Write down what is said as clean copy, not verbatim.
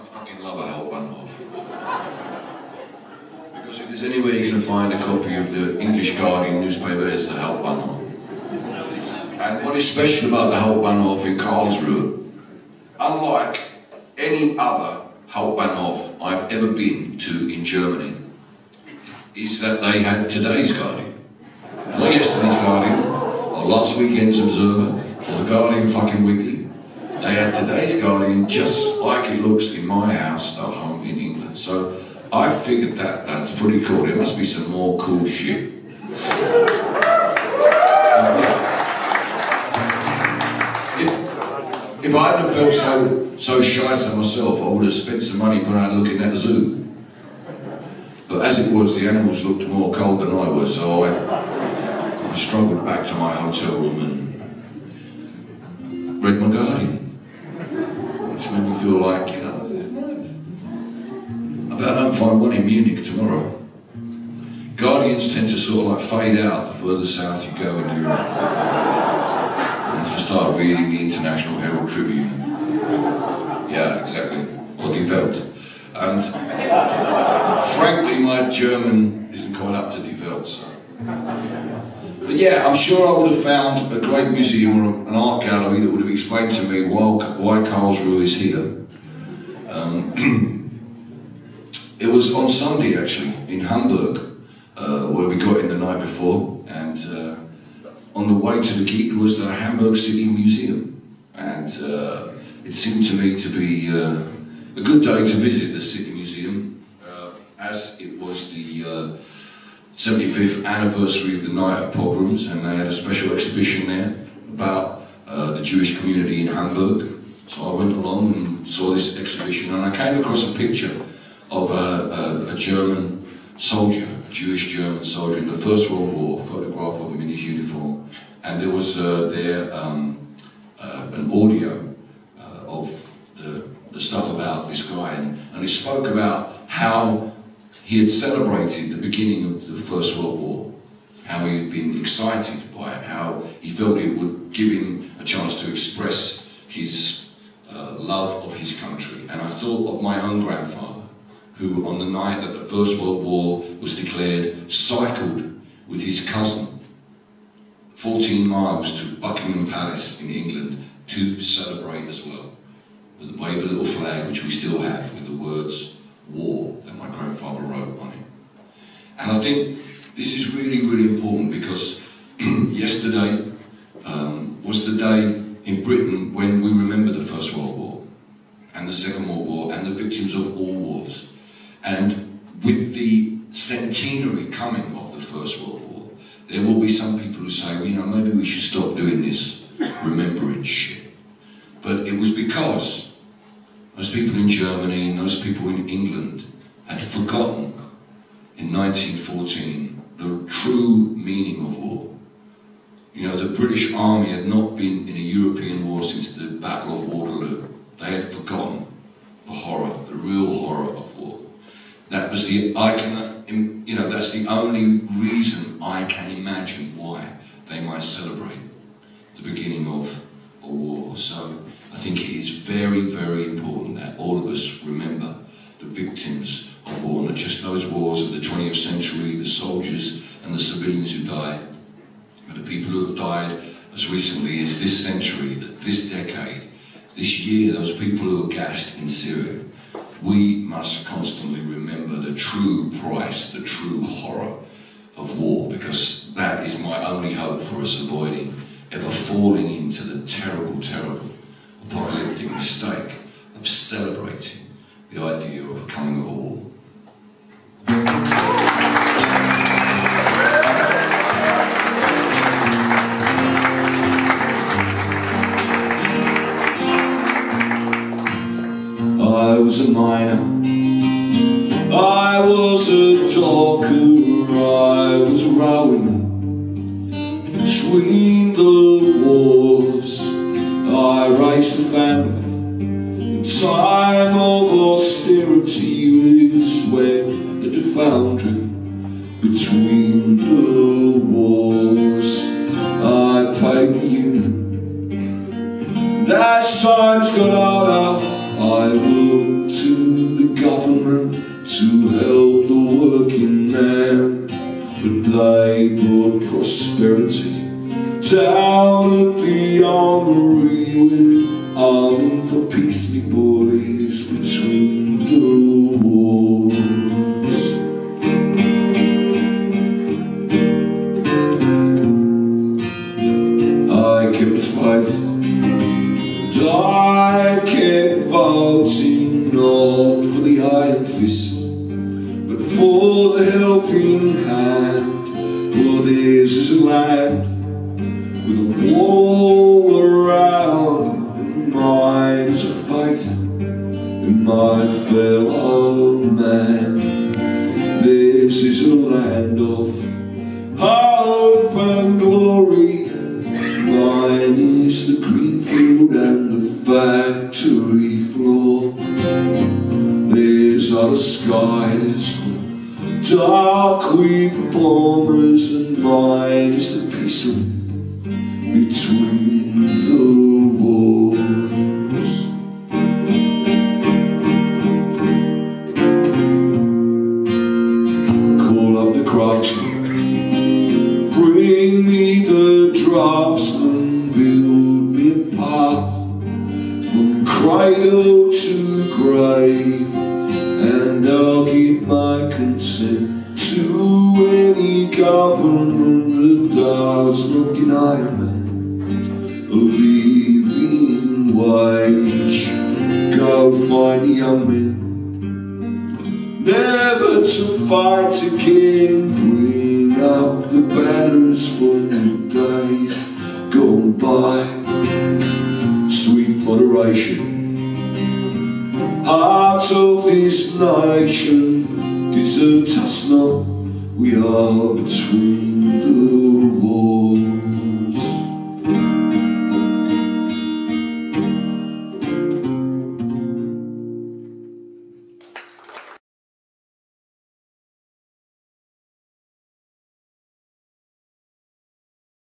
fucking love a hell bun off. Because if there's anywhere you're going to find a copy of the English Guardian newspaper, it's the Hell Bahnhof. And what is special about the Hell Bahnhof in Karlsruhe, unlike any other Hell Bahnhof I've ever been to in Germany, is that they had today's Guardian. Not yesterday's Guardian, or last weekend's Observer, or the Guardian fucking Weekly. They had today's Guardian just like it looks in my house at home in England. So I figured that's pretty cool. There must be some more cool shit. If I hadn't felt so shy to myself, I would have spent some money going out looking at a zoo. But as it was, the animals looked more cold than I was, so I struggled back to my hotel room and read my Guardian. Which made me feel like, you know, it's nice. I bet I don't find one in Munich tomorrow. Guardians tend to sort of like fade out the further south you go in Europe. You have to start reading the International Herald Tribune. Yeah, exactly. Or Die Welt. And frankly, my German isn't quite up to Die Welt, so. But yeah, I'm sure I would have found a great museum or an art gallery that would have explained to me why Karlsruhe is here. It was on Sunday actually, in Hamburg, where we got in the night before, and on the way to the gig was the Hamburg City Museum, and it seemed to me to be a good day to visit the City Museum, as it was the 75th anniversary of the Night of Pogroms, and they had a special exhibition there about the Jewish community in Hamburg. So I went along and saw this exhibition, and I came across a picture of a German soldier, a Jewish German soldier in the First World War, a photograph of him in his uniform, and there was an audio of the stuff about this guy, and he spoke about how he had celebrated the beginning of the First World War, how he had been excited by it, how he felt it would give him a chance to express his love of his country. And I thought of my own grandfather, who on the night that the First World War was declared, cycled with his cousin 14 miles to Buckingham Palace in England to celebrate as well, with a wave a little flag, which we still have, with the words war that my grandfather wrote on it. And I think this is really, really important because yesterday was the day in Britain when we remember the First World War and the Second World War and the victims of all wars. And with the centenary coming of the First World War, there will be some people who say, well, you know, maybe we should stop doing this remembering shit. But it was because those people in Germany and those people in England had forgotten in 1914 the true meaning of war. You know, the British Army had not been in a European war since the Battle of Waterloo. They had forgotten the horror, the real horror of war. That was the, that's the only reason I can imagine why they might celebrate the beginning of a war. So I think it is very, very important that all of us remember the victims of war, not just those wars of the 20th century, the soldiers and the civilians who died, but the people who have died as recently as this century, this decade, this year, those people who were gassed in Syria. We must constantly remember the true price, the true horror of war, because that is my only hope for us avoiding ever falling into the terrible, terrible apocalyptic mistake of celebrating the idea of a coming of a war. I was a miner, I was a talker, I was rowing between the wars. I raised a family in time of austerity with sweat at the foundry between the wars. I paid the union, and as times got harder, I looked to prosperity. Down at the armory, we're arming for peace, me boys, between the wars. I kept faith, and I kept voting not for the iron fist, but for the helping hand. For this is a land with a wall around, and mine is a faith in my fellow man. This is a land of hope and glory. Mine is the green field and the factory floor. These are the skies dark with bombers, and mine is the peace between the wars. Call up the craftsman, bring me the draftsman, build me a path from cradle to grave, and I'll give my consent to any government that does not deny a man a living wage. Go find the young men, never to fight again. Bring up the banners from the days gone by. Sweet moderation, heart of this nation, desert us not, we are between